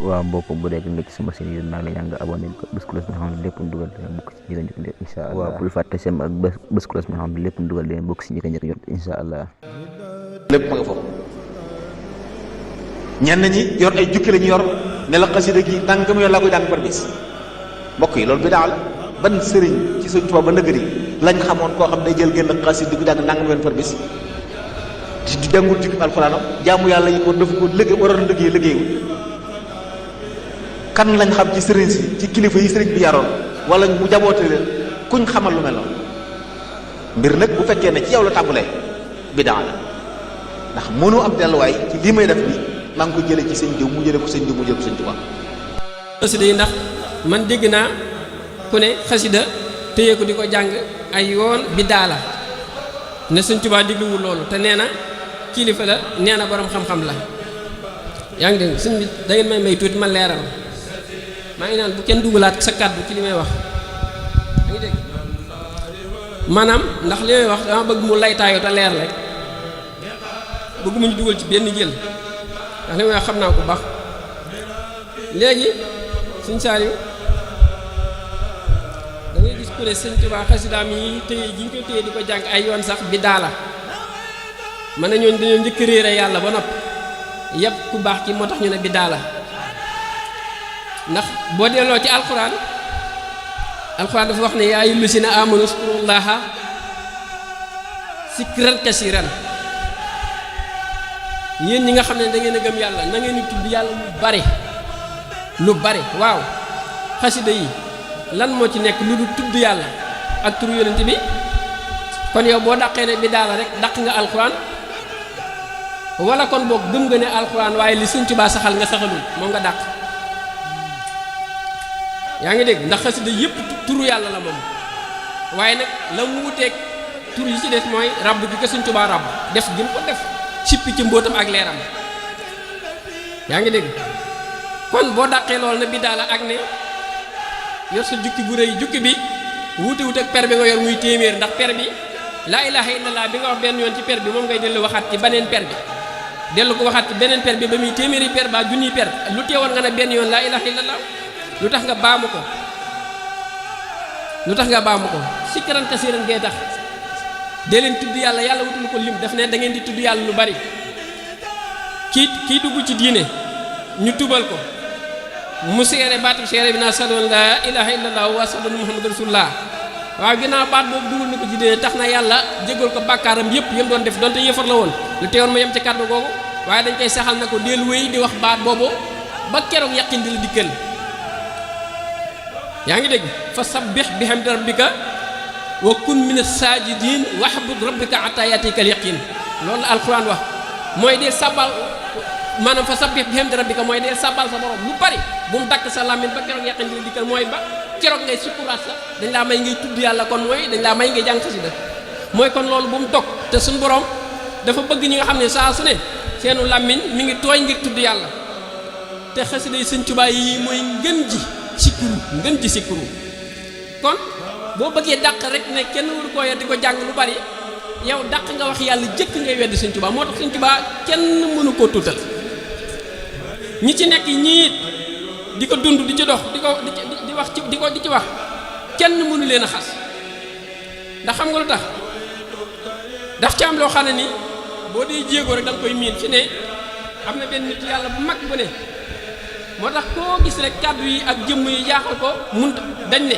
waaw mbokk bu dee nga ci sama chaîne YouTube maa ngi lay ñaan nga abonné ko bés cloche bi nga xam ne lépp dugal dina bokk ci njëkk njëkk incha allah. waaw bul fàtte sem ak bés cloche bi nga xam ne lépp dugal dina bokk ci njëkk njëkk jot incha allah. lépp ma nga foofu ñenn ñi yor ay jukki la ñu yor ne la xasida gi nangam yoon laa koy jàng par bis mbokk yi loolu bi daal ban sëriñ ci Sëriñ Tuubaa ba nëgëri lañ xamoon koo xam day jël génn xasida di ko jàng nangam yoon par bis di jàngul jukki alxuraanam jaamu yàlla yi ko dafa ko liggéey waroon liggéey liggéeyul kan lañ xam ci sëriñ si ci kilifa yi sëriñ bi yaroon wala mu jaboote leen kuñ xamal lu mel noonu mbir nag bu fekkee ne ci yow la tàmbalee bidaa la ndax mënu am delluwaay ci lii may def nii maa ngi ko jëlee ci sëñ diw mu jëlee ko sëñ diw mu jëlee ko sëñ Tuubaa. xasida yi ndax man dégg naa ku ne xasida téye ko di ko jàng ay yoon bidaa la ne sëñ Tuubaa digluwul loolu te nee na kilifa la nee na borom xam-xam la yaa ngi dégg sëñ bi da ngeen may tuuti ma leeral maa ngi naan bu kenn dugalaat sa kàddu ci li may wax yaa ngi dégg maanaam ndax li may wax dama bëgg mu laytaayu te leer rek bëgg mu ñu dugal ci benn jël ndax li may wax xam naa ko baax léegi sëñ Saliou da ngay gis ku ne sëñ Tuubaa xasidaam yi téye ji ñu koy téye di ko jàng ay yoon sax bi daala mën na ñooñu dañoo njëkk réere yàlla ba noppi yëpp ku baax ki moo tax ñu ne bi daala ndax boo delloo ci alxuraan dafa wax ne yaa ayyuhal lazina aamanu uzkurullaaha zikran kasiiran yéen ñi nga xam ne da ngeen a gëm yàlla na ngeen di tudd yàlla lu bari waaw xasida yi lan moo ci nekk lu du tudd yàlla ak turu yonent bi kon yow boo dàqee ne bi daala rek dàq nga alxuraan wala kon boog gëm nga ne alxuraan waaye li Sëñ Tuubaa saxal nga saxalul moom nga dàq yaa ngi dégg ndax xasida yëpp turu yàlla la moom waaye nag la mu wuteeg tur yi ci des mooy rabb gi ko Sëñ Tuubaa rabb def gi mu ko def sippi ci mbóotam ak leeram yaa ngi dégg kon boo dàqee loolu na biddaa la ak ne yor sa jukki bu rëy jukki bi wuute wuute ak per bi nga yor muy téeméer ndax per bi laa ilaaha illallah bi nga wax benn yoon ci per bi moom ngay dellu waxaat ci beneen per bi dellu ko waxaat ci beneen per bi ba muy téeméeri per ba junniy per lu teewoon nga ne benn yoon laa ilaaha illallah lu tax nga baamu ko sikkaran kasiiran ngay tax dee leen tudd yàlla yàlla wutul ko lim daf ne da ngeen di tudd yàlla lu bari kii dugg ci diine ñu tubal ko mu seere baatu seere bi naa ashhadu an laa ilaaha illallah wa ashhadu anna muhammadan rasulullah waaw ginnaaw baat boobu dugal na ko ci diine tax na yàlla jégal ko bàkkaaram yëpp yëm doon def donte yëfar la woon lu teewoon ma yem ci kàddu googu waaye dañ koy saxal na ko del wéy di wax baat boobu ba keroog yaqin di la dikkal yaa ngi dégg fa sabbih bihamdi rabbika wa kun mina saajidin wa'bud rabbika hatta yaatikal yaqin loolu la alxuraan wax mooy dee sabal maanaam fa sabbih bihamdi rabbika mooy dee sabal sa borom lu bari bu mu dakk sa làmmiñ ba keroog yaqin di la dikkal mooy ba keroog ngay sukkuraat sa dañ laa may ngay tudd yàlla kon mooy dañ laa may ngay jàng xasida mooy kon loolu bu mu dog te suñu borom dafa bëgg ñi nga xam ne saa su ne seenu làmmiñ mi ngi tooy ngir tudd yàlla te xasida yi Sëñ Tuubaa yi mooy ngën ji sikkuru kon boo bëggee dàq rek ne kenn waru koo yor di ko jàng lu bari yow dàq nga wax yàlla jëkk ngay weddi Sëñ Tuubaa moo tax Sëñ Tuubaa kenn mënu koo tuutal ñi ci nekk ñiit di ko dund di ci dox di wax di ci wax kenn mënu leen a xas ndax xam nga lu tax daf ci am loo xam ne ni boo dee jéego rek da nga koy miin fi ne am na benn nit yàlla bu mag bu ne moo tax koo gis rek kàddu yi ak jëmm yi jaaxal ko mun dañ ne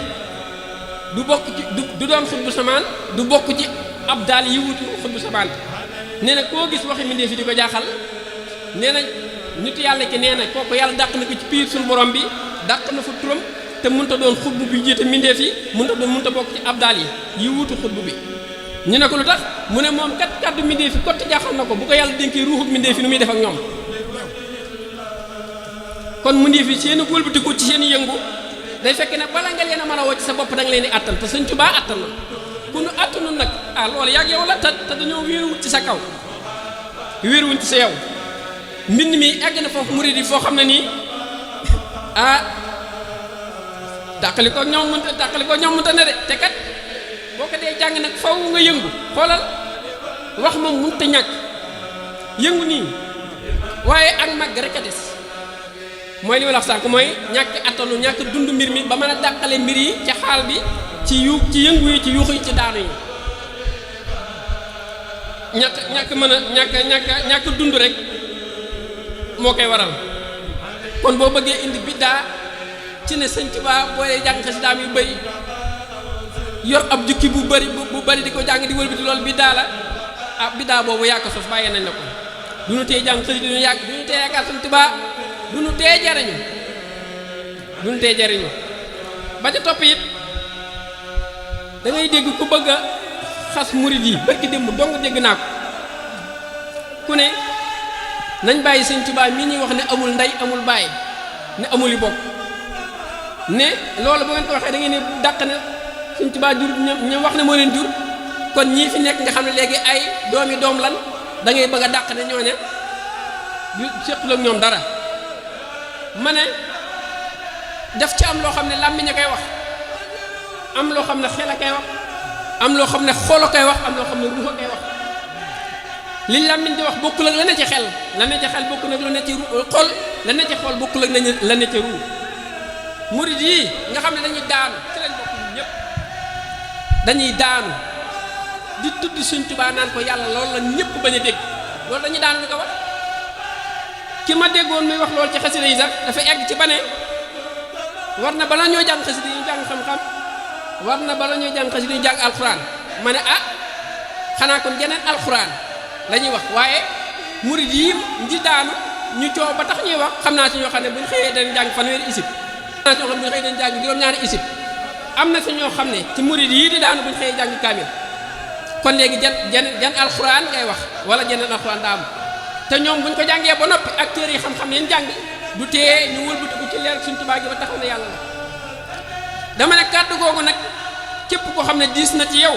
du bokk ci du doon xutbu samaan du bokk ci ab daal yi wutu xutbu samaan nee na koo gis waxi mbindéef fi di ko jaaxal nee na nit yàlla ki nee na kooku yàlla dàq na ko ci piir suñu borom bi dàq na fa turam te mënta doon xutbu bi jiite mbindéef yi mënta bokk ci ab daal yi wutu xutbu bi ñu ne ko lu tax mu ne moom kat kàddu mbindéef fi kotti jaaxal na ko bu ko yàlla dénkee ruuxu mbindéef fi nu muy def ak ñoom kon mbindéef yi seen wëlbatiku ci seen yëngu day fekk ne bala nga leen a mën a woo ci sa bopp da nga leen di attan te Sëñ Tuubaa attan na ku nu attanu nag loolu yàgg yow la te dañoo wéeruwut ci sa kaw wéeruwuñ ci sa yow mbind mi egg na foofu murid yi foo xam ne nii tàqali ko ñoom mënta ne de te kat boo ko dee jàng nag faw nga yëngu xoolal wax moom mënut a ñàkk yëngu nii waaye ak màgg rek a des mooy li ma la wax sànq mooy ñàkk attanu ñàkk dund mbir mi ba mën a dàqale mbir yi ci xaal bi ci yëngu yi ci yuuxu yi ci daanu yi ñàkk mën a ñàkk dund rek moo koy waral. kon boo bëggee indi biddaa ci ne Sëñ Tuubaa boo dee jàng xasidaam yu bëri yor ab jukki bu bëri di ko jàng di wëlbati loolu biddaa la ah biddaa boobu yàq sos bàyyee nañ la ko du ñu tee jàng xasida du ñu tee yaakaar Sëñ Tuubaa du ñu tee jariñu ba ca topp it da ngay dégg ku bëgg a xas murid yi barki démb dong dégg naa ko ku ne nañ bàyyi Sëñ Tuubaa mii ñuy wax ne amul ndey amul baay ne amul yi bokk ne loolu bu ngeen ko waxee da ngeen ne dàq ne Sëñ Tuubaa jur ñoom wax ne moo leen jur kon ñii fi nekk nga xam ne léegi ay doomi doom lan da ngay bëgg a dàq ne ñooña du sequl ak ñoom dara ma ne daf ci am loo xam ne làmmiñ a koy wax am loo xam ne xel a koy wax am loo xam ne xol a koy wax am loo xam ne ruux a koy wax li làmmiñ di wax bokkul ak la ne ci xel la ne ci xel bokkul ak la ne ci xol la ne ci xol bokkul ak la ne ci ruux murid yi nga xam ne dañuy daanu ci lañ bokk ñëpp dañuy daanu di tudd Sëñ Tuubaa naan ko yàlla loolu la ñëpp bañ a dégg loolu dañuy daanu di ko wax ki ma déggoon muy wax loolu ci xasida yi sax dafa egg ci ba ne war na bala ñoo jàng xasida yi ñu jàng xam-xam war na bala ñoo jàng xasida yi ñu jàng alxuraan ma ne ah xanaa kon geneen alxuraan la ñuy wax waaye murid yi di daanu ñu coow ba tax ñuy wax xam naa si ñoo xam ne bu ñu xëyee dañ jàng fanweeri isib xam naa si ñoo xam ne bu ñu xëyee dañ jàng juróom-ñaari isib am na si ñoo xam ne ci murid yi di daanu bu ñu xëyee jàng kaamil kon léegi jan alxuraan ngay wax wala jeneen alxuraan daa am te ñoom bu ñu ko jàngee ba noppi ak téere yi xam-xam yeen jàng du tee ñu wëlbatiku ci leer Sëñ Tuubaa gi ba taxaw ne yàlla la dama ne kàddu googu nag képp koo xam ne diis na ci yow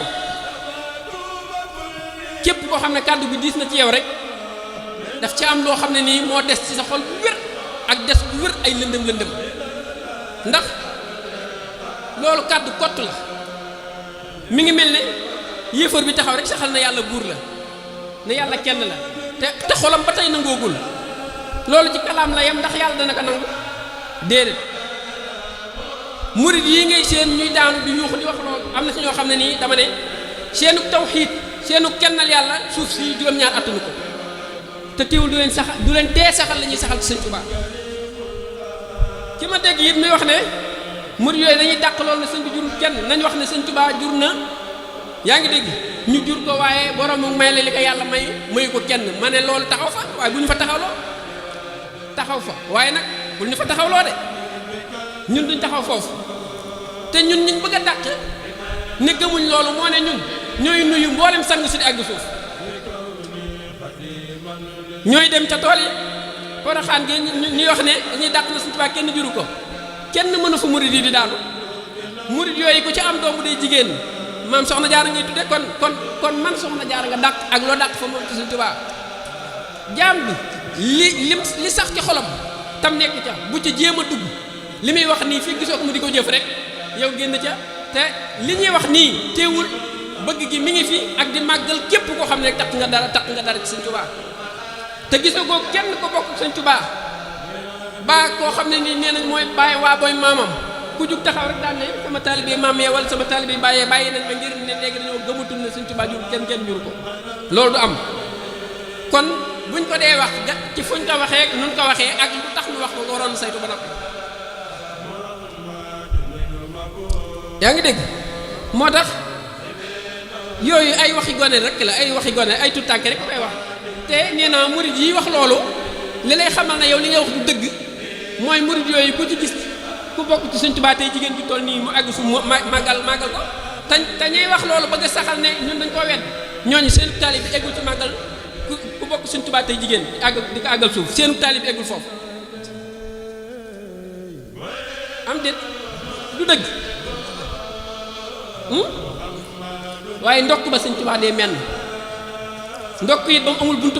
képp koo xam ne kàddu bi diis na ci yow rek daf ci am loo xam ne nii moo des ci sa xol bu wér ak des bu wér ay lëndëm ndax loolu kàddu kott la mi ngi mel ne yéefar bi taxaw rek saxal na yàlla buur la ne yàlla kenn la te xolam ba tey nangoogul loolu ci kalaam la yem ndax yàlla dana ko nangu déedéet murid yi ngay seen ñuy daanu di yuuxu di wax loolu am na si ñoo xam ne nii dama ne seenu tawxiid seenu kennal yàlla suuf si juróom-ñaar attanu ko te teewul du leen tee saxal la ñuy saxal ci Sëñ Tuubaa ki ma dégg it muy wax ne murid yooyu dañuy dàq loolu ne sëñ bi jurul kenn nañ wax ne Sëñ Tuubaa jur na yaa ngi dégg ñu jur ko waaye borom may la li ko yàlla mayu ko kenn ma ne loolu taxaw fa waaye bu ñu fa taxaw fa waaye nag bu ñu fa taxawloo de ñun duñ taxaw foofu te ñun ñu bëgg a dàq ne gëmuñ loolu moo ne ñun ñooy nuyu mboolem sang si di àgg suuf ñooy dem ca tool yi Poroxaan gi ñuy wax ne dañuy dàq na Sëñ Tuubaa kenn juru ko kenn mënu fa murid yi di daanu murid yooyu ku ci am doomu day jigéen maam soxna jaara ngay tudde kon man soxna jaara nga dàq ak loo dàq fa moom ci Sëñ Tuubaa jaam bi li sax ci xolam tam nekk ca bu ca jéem a dugg li muy wax nii fii gisoo ko mu di ko jëf rek yow génn ca te li ñuy wax nii teewul bëgg gi mi ngi fi ak di màggal képp koo xam ne rek takk nga dara ci Sëñ Tuubaa te gisoo ko kenn ko bokk Sëñ Tuubaa ba koo xam ne nii nee nañ mooy bàyyi waa booy maamam ku jug taxaw rek daan ne sama taalibe maam yee wala sama taalibe bàyyi nañ ma ngir ne léegi dañoo gëmatul ne Sëñ Tuubaa jur kenn jur ko loolu du am kon buñ ko dee wax ci fuñ ko waxee nun ko waxee ak lu tax ñu wax ko nga waroon saytu ba noppi yaa ngi dégg moo tax yooyu ay waxi gone rek la ay waxi gone ay tuut tànk rek koy wax te nee naa murid yi wax loolu li lay xamal na yow li nga wax du dëgg mooy murid yooyu ku ci gis ku bokk ci Sëñ Tuubaa tey jigéen ju toll nii mu àgg su màggal ko te ñuy wax loolu bëgg a saxal ne ñun dañ koo wedd ñooñu seen taalib bi eggul ci màggal ku bokk Sëñ Tuubaa tey jigéen di ko àggal suuf seenu taalib bi eggul foofu am déet du dëgg waaye ndokk ba Sëñ Tuubaa dee menn ndokk it ba mu amul buntu